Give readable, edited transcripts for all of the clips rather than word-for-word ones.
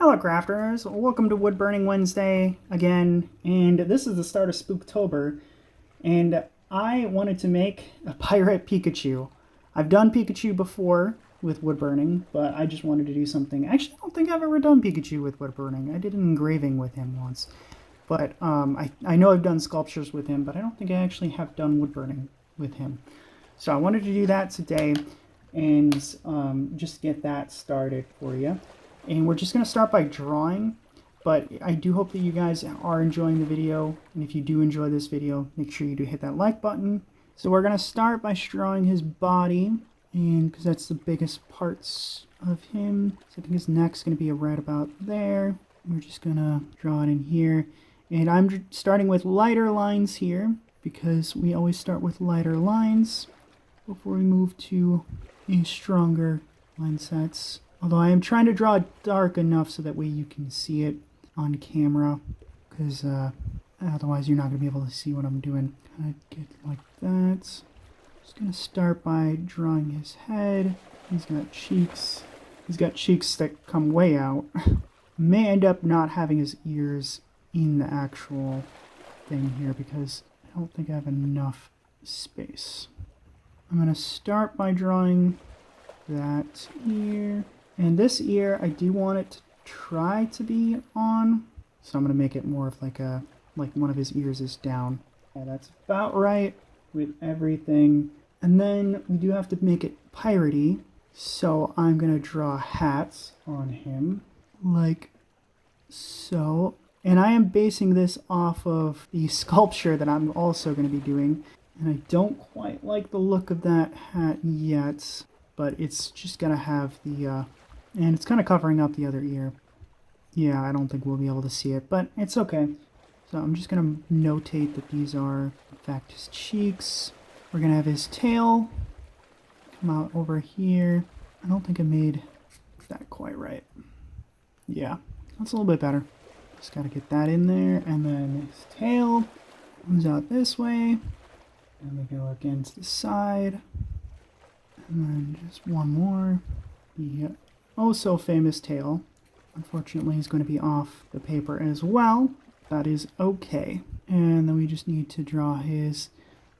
Hello crafters, welcome to Wood Burning Wednesday again, and this is the start of Spooktober, and I wanted to make a Pirate Pikachu. I've done Pikachu before with wood burning, but I just wanted to do something. Actually, I don't think I've ever done Pikachu with wood burning. I did an engraving with him once, but I know I've done sculptures with him, but I don't think I actually have done wood burning with him. So I wanted to do that today and just get that started for you. And we're just going to start by drawing, but I do hope that you guys are enjoying the video. And if you do enjoy this video, make sure you do hit that like button. So we're going to start by drawing his body, and because that's the biggest parts of him. So I think his neck's going to be right about there. We're just going to draw it in here. And I'm starting with lighter lines here, because we always start with lighter lines before we move to a stronger line sets. Although I am trying to draw dark enough so that way you can see it on camera, because otherwise you're not going to be able to see what I'm doing. Kind of get like that. Just going to start by drawing his head. He's got cheeks. He's got cheeks that come way out. May end up not having his ears in the actual thing here because I don't think I have enough space. I'm going to start by drawing that ear. And this ear, I do want it to try to be on, so I'm going to make it more of like one of his ears is down. Yeah, that's about right with everything. And then we do have to make it piratey, so I'm going to draw hats on him, like so. And I am basing this off of the sculpture that I'm also going to be doing. And I don't quite like the look of that hat yet, but it's just going to have the... and it's kind of covering up the other ear. Yeah, I don't think we'll be able to see it, but it's okay. So I'm just going to notate that these are, in fact, his cheeks. We're going to have his tail come out over here. I don't think I made that quite right. Yeah, that's a little bit better. Just got to get that in there. And then his tail comes out this way. And we go against the side. And then just one more. The oh so famous tail. Unfortunately, he's going to be off the paper as well. That is okay. And then we just need to draw his...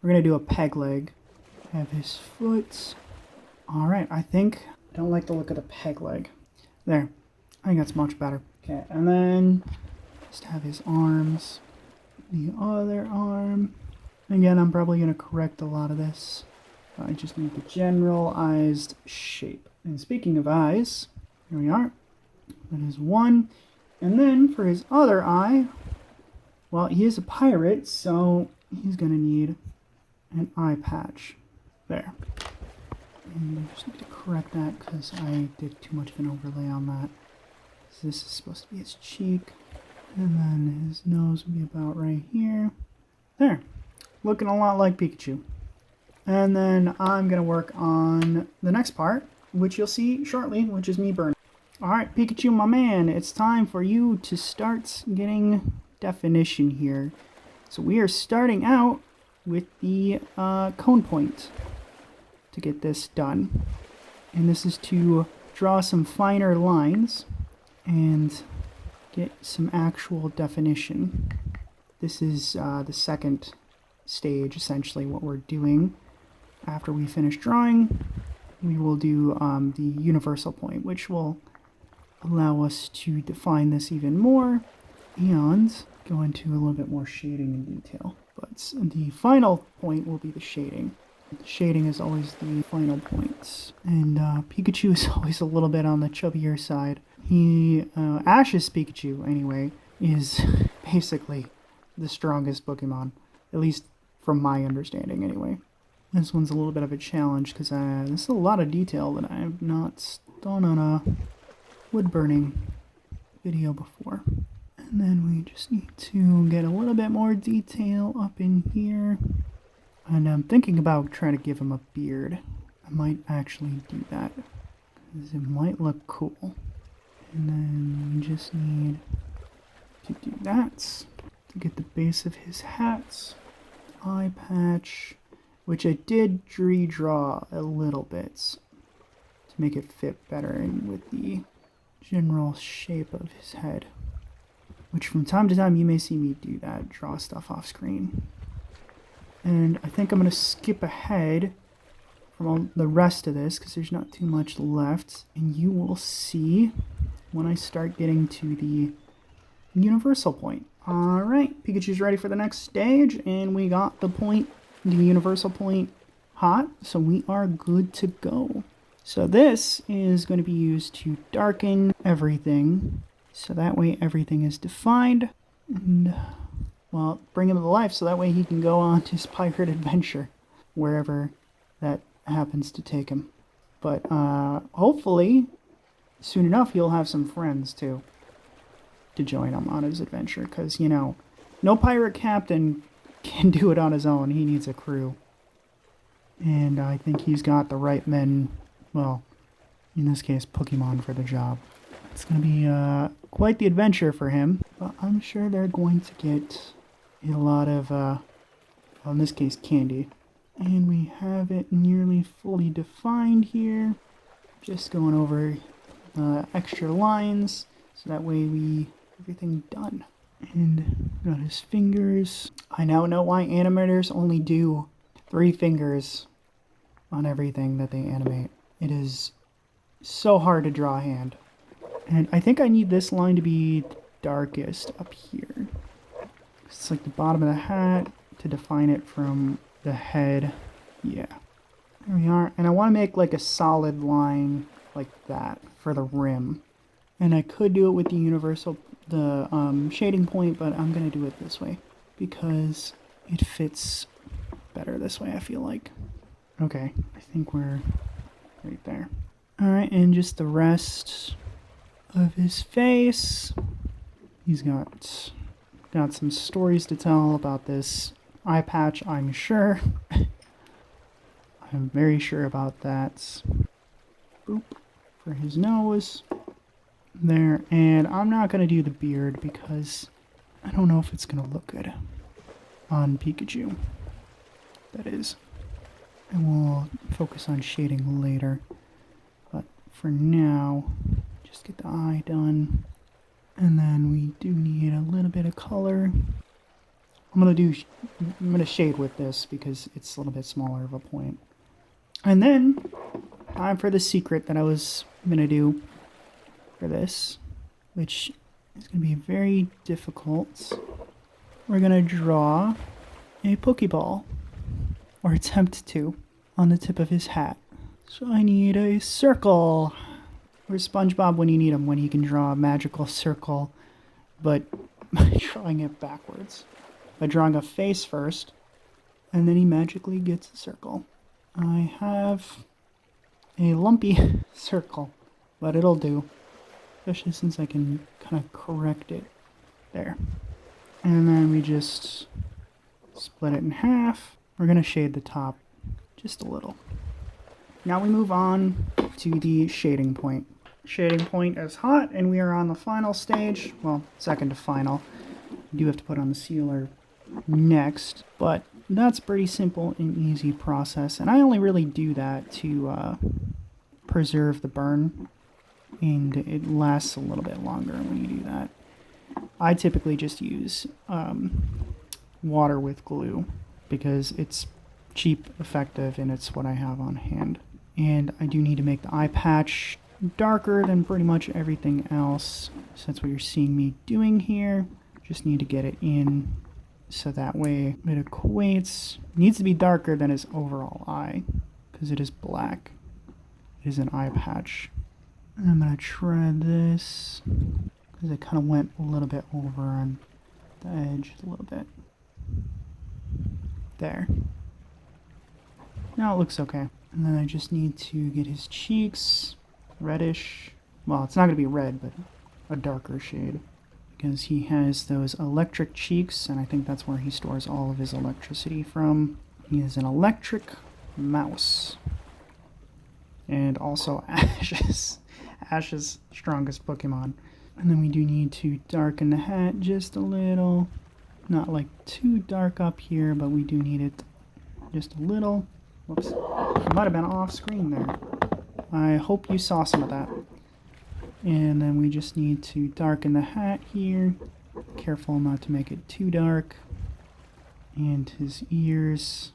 we're going to do a peg leg. Have his foot. Alright, I don't like the look of the peg leg. There. I think that's much better. Okay, and then just have his arms. The other arm. Again, I'm probably going to correct a lot of this. I just need the generalized shape. And speaking of eyes, here we are. That is one. And then for his other eye, well, he is a pirate, so he's going to need an eye patch. There. And I just need to correct that because I did too much of an overlay on that. So this is supposed to be his cheek. And then his nose will be about right here. There. Looking a lot like Pikachu. And then I'm going to work on the next part, which you'll see shortly, which is me burning. Alright, Pikachu, my man, it's time for you to start getting definition here. So we are starting out with the cone point to get this done. And this is to draw some finer lines and get some actual definition. This is the second stage, essentially, what we're doing. After we finish drawing, we will do the universal point, which will allow us to define this even more and go into a little bit more shading in detail. But the final point will be the shading. The shading is always the final point. And Pikachu is always a little bit on the chubbier side. Ash's Pikachu, anyway, is basically the strongest Pokemon, at least from my understanding, anyway. This one's a little bit of a challenge because there's a lot of detail that I have not done on a wood burning video before. And then we just need to get a little bit more detail up in here. And I'm thinking about trying to give him a beard. I might actually do that because it might look cool. And then we just need to do that to get the base of his hat, eye patch, which I did redraw a little bit to make it fit better in with the general shape of his head. Which from time to time you may see me do that, draw stuff off screen. And I think I'm going to skip ahead from all the rest of this because there's not too much left. And you will see when I start getting to the universal point. Alright, Pikachu's ready for the next stage, and we got the universal point hot, so we are good to go. So this is going to be used to darken everything, so that way everything is defined, and, well, bring him to life so that way he can go on his pirate adventure, wherever that happens to take him. But hopefully, soon enough, he'll have some friends, too, to join him on his adventure, because, you know, no pirate captain can do it on his own. He needs a crew. And I think he's got the right men, well, in this case, Pokemon, for the job. It's going to be quite the adventure for him, but I'm sure they're going to get a lot of, well, in this case, candy. And we have it nearly fully defined here. Just going over extra lines, so that way we everything done. And got his fingers. I now know why animators only do 3 fingers on everything that they animate. It is so hard to draw a hand. And I think I need this line to be darkest up here. It's like the bottom of the hat to define it from the head. Yeah. There we are. And I want to make like a solid line like that for the rim. And I could do it with the shading point, but I'm going to do it this way because it fits better this way, I feel like. Okay, I think we're right there. Alright, and just the rest of his face. He's got some stories to tell about this eye patch, I'm sure. I'm very sure about that. Boop. For his nose. There, and I'm not going to do the beard because I don't know if it's going to look good on Pikachu. That is. And we'll focus on shading later. But for now, just get the eye done. And then we do need a little bit of color. I'm going to shade with this because it's a little bit smaller of a point. And then, time for the secret that I was going to do for this, which is going to be very difficult. We're going to draw a Pokeball, or attempt to, on the tip of his hat. So I need a circle. Where's SpongeBob when you need him, when he can draw a magical circle, but by drawing it backwards. By drawing a face first, and then he magically gets a circle. I have a lumpy circle, but it'll do. Especially since I can kind of correct it there. And then we just split it in half. We're going to shade the top just a little. Now we move on to the shading point. Shading point is hot, and we are on the final stage. Well, second to final. We do have to put on the sealer next, but that's a pretty simple and easy process. And I only really do that to preserve the burn. And it lasts a little bit longer when you do that. I typically just use water with glue because it's cheap, effective, and it's what I have on hand. And I do need to make the eye patch darker than pretty much everything else. So that's what you're seeing me doing here. Just need to get it in so that way it equates. It needs to be darker than his overall eye because it is black. It is an eye patch. And I'm going to try this because it kind of went a little bit over on the edge a little bit. There. Now it looks okay. And then I just need to get his cheeks reddish. Well, it's not going to be red, but a darker shade. Because he has those electric cheeks, and I think that's where he stores all of his electricity from. He is an electric mouse. And also Ash's. Ash's strongest Pokemon. And then we do need to darken the hat just a little. Not like too dark up here, but we do need it just a little. Whoops. I might have been off screen there. I hope you saw some of that. And then we just need to darken the hat here. Careful not to make it too dark. And his ears.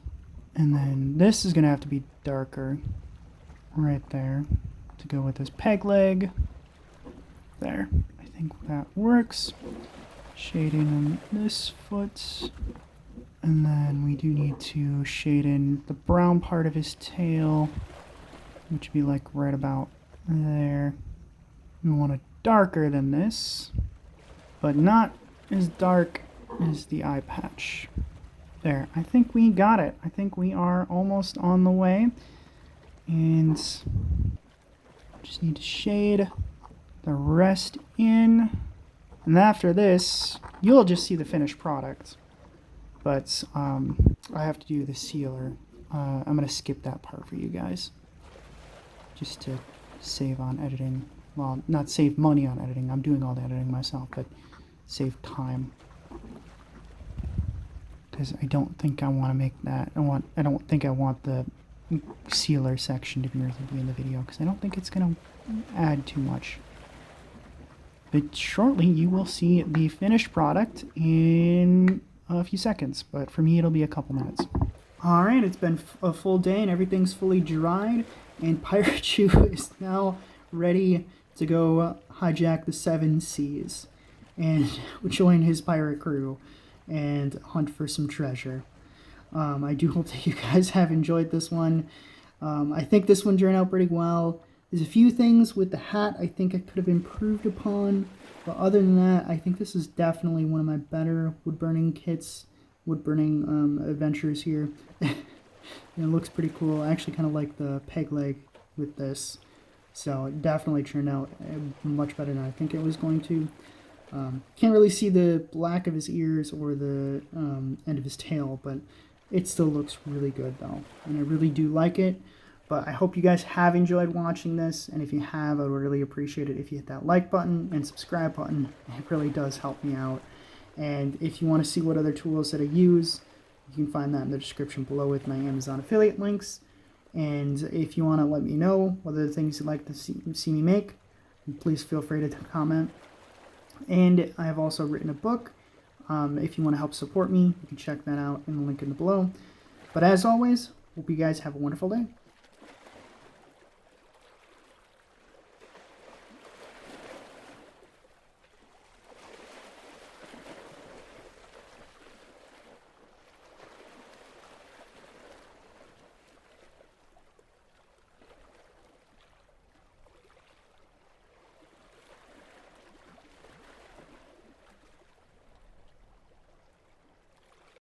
And then this is going to have to be darker right there to go with his peg leg. There. I think that works. Shading on this foot. And then we do need to shade in the brown part of his tail, which would be like right about there. We want it darker than this, but not as dark as the eye patch. There, I think we got it. I think we are almost on the way. And just need to shade the rest in. And after this, you'll just see the finished product. But I have to do the sealer. I'm going to skip that part for you guys. Just to save on editing. Well, not save money on editing. I'm doing all the editing myself, but save time. Because I don't think I want to make that. I don't think I want the sealer section to be in the video, because I don't think it's going to add too much. But shortly you will see the finished product in a few seconds, but for me it'll be a couple minutes. Alright, it's been a full day and everything's fully dried, and Piratechu is now ready to go hijack the 7 seas and join his pirate crew and hunt for some treasure. I do hope that you guys have enjoyed this one. I think this one turned out pretty well. There's a few things with the hat I think I could have improved upon, but other than that, I think this is definitely one of my better wood-burning kits, wood-burning adventures here. It looks pretty cool. I actually kind of like the peg leg with this, so it definitely turned out much better than I think it was going to. Can't really see the black of his ears or the end of his tail, but it still looks really good though, and I really do like it. But I hope you guys have enjoyed watching this, and if you have, I would really appreciate it if you hit that like button and subscribe button. It really does help me out. And if you want to see what other tools that I use, you can find that in the description below with my Amazon affiliate links. And if you want to let me know what other things you'd like to see me make, please feel free to comment. And I have also written a book. If you want to help support me, you can check that out in the link in the below. But as always, hope you guys have a wonderful day.